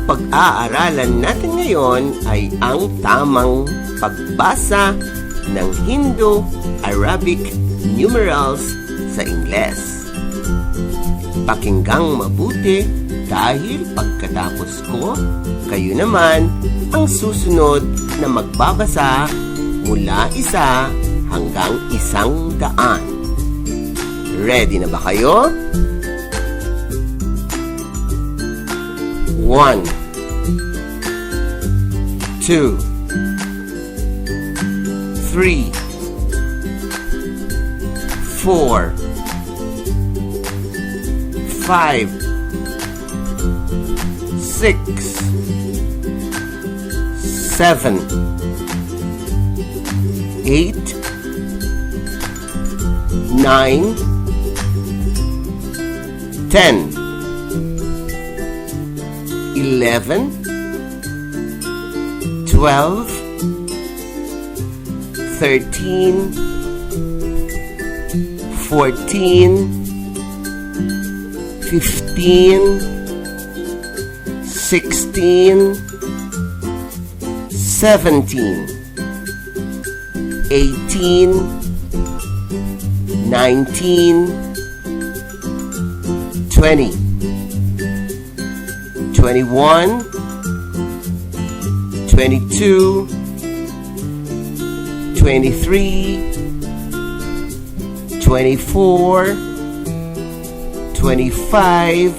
pag-aaralan natin ngayon ay ang tamang pagbasa ng Hindu Arabic numerals sa Ingles. Pakinggang mabuti dahil pagkatapos ko, kayo naman ang susunod na magbabasa mula 1 hanggang 100. Ready na ba kayo? 1 2 3 4 5 6 7 8 9 10 11 12 13 14 15 16 17 18 19 20 21 22 23 24 25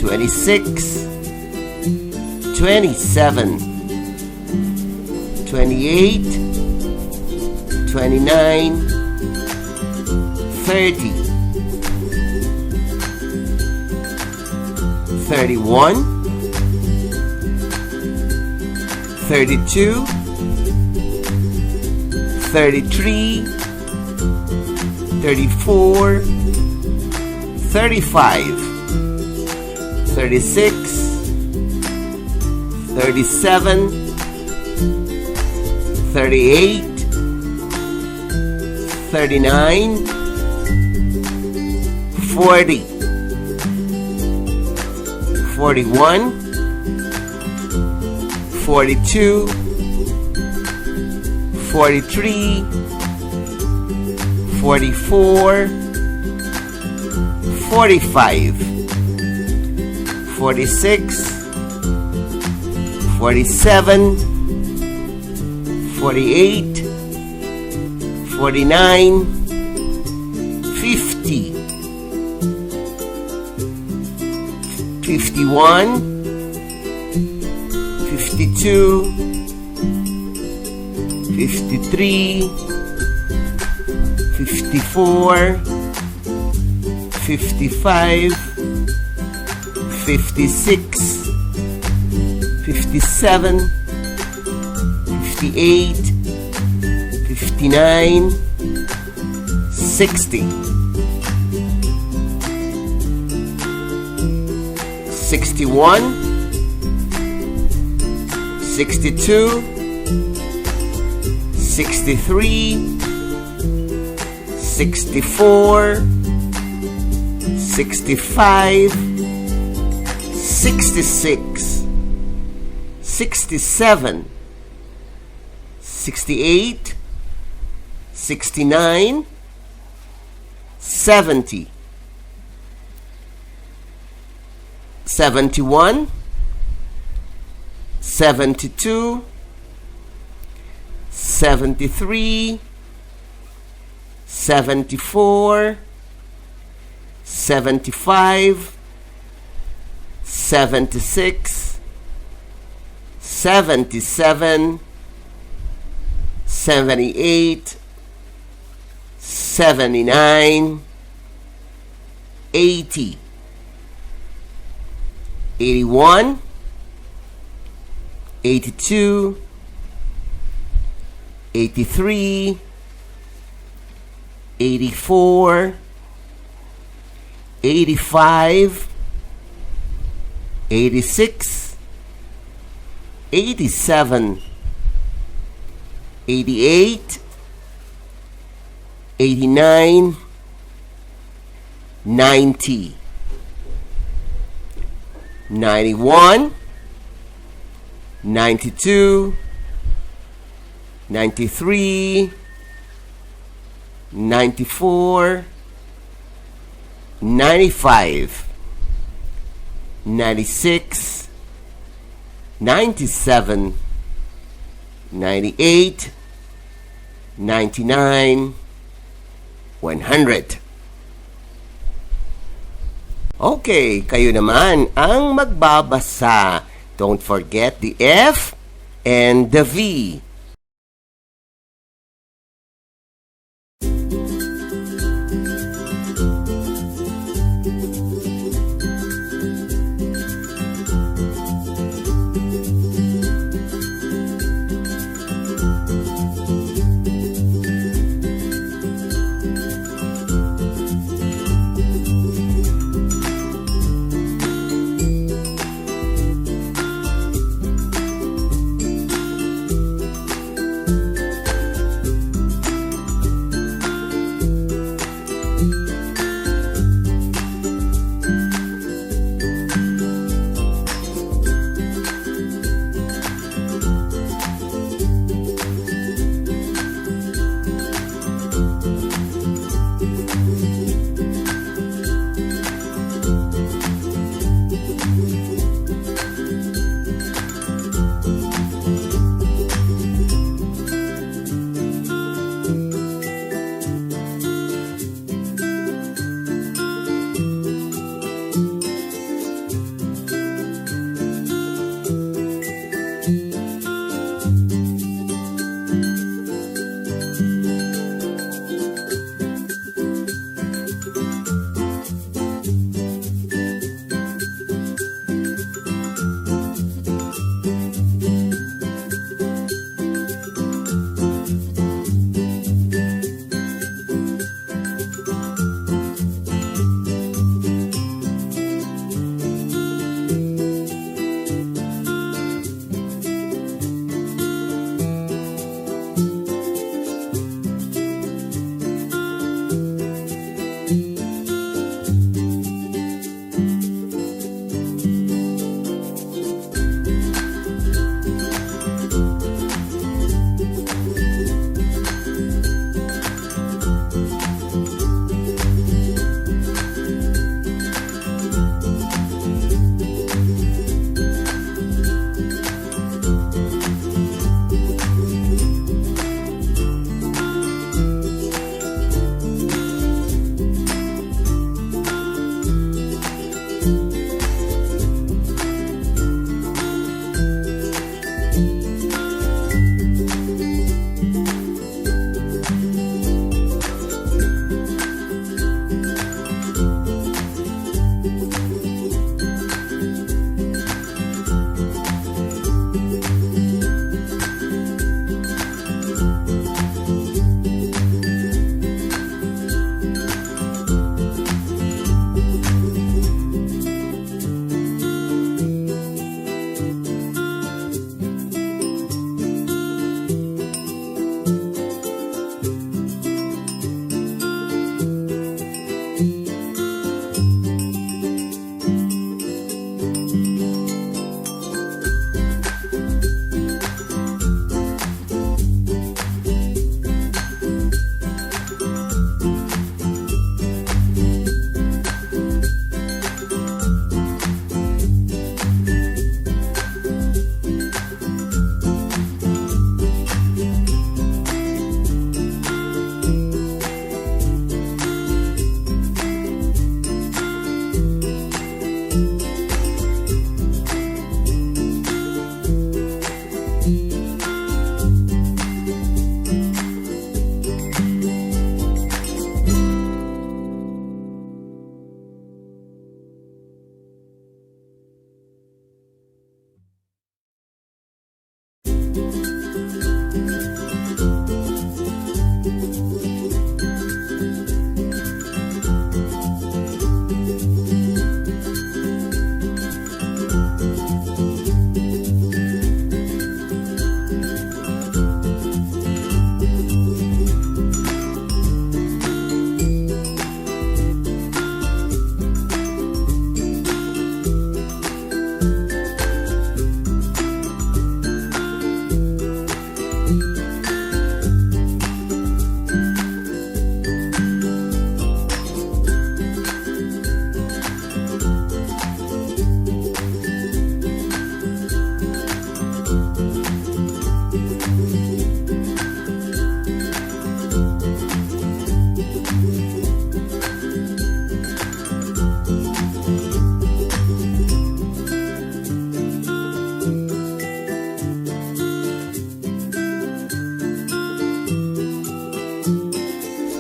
26 27 28 29 30 31 32 33 34 35 36 37 38 39 40 41 42 43 44 45 46 47 48 49 50 51 52 53 54 55 56 57 58 59 60 61 62 63 64 65 66 67 68 69 70 71 72 73 74 75 76 77 78 79 80 81 82 83 84 85 86 87 88 89 90 91, 92, 93, 94, 95, 96, 97, 98, 99, 100. Okay, kayo naman ang magbabasa. Don't forget the F and the V.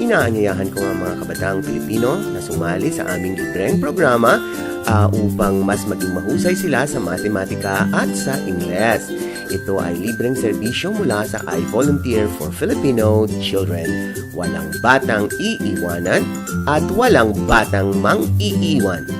inaanyayahan ko ang mga kabataang Pilipino na sumali sa aming libreng programa upang mas maging mahusay sila sa matematika at sa Ingles. Ito ay libreng serbisyo mula sa I Volunteer for Filipino Children. Walang batang iiwanan at walang batang mang-iiwan.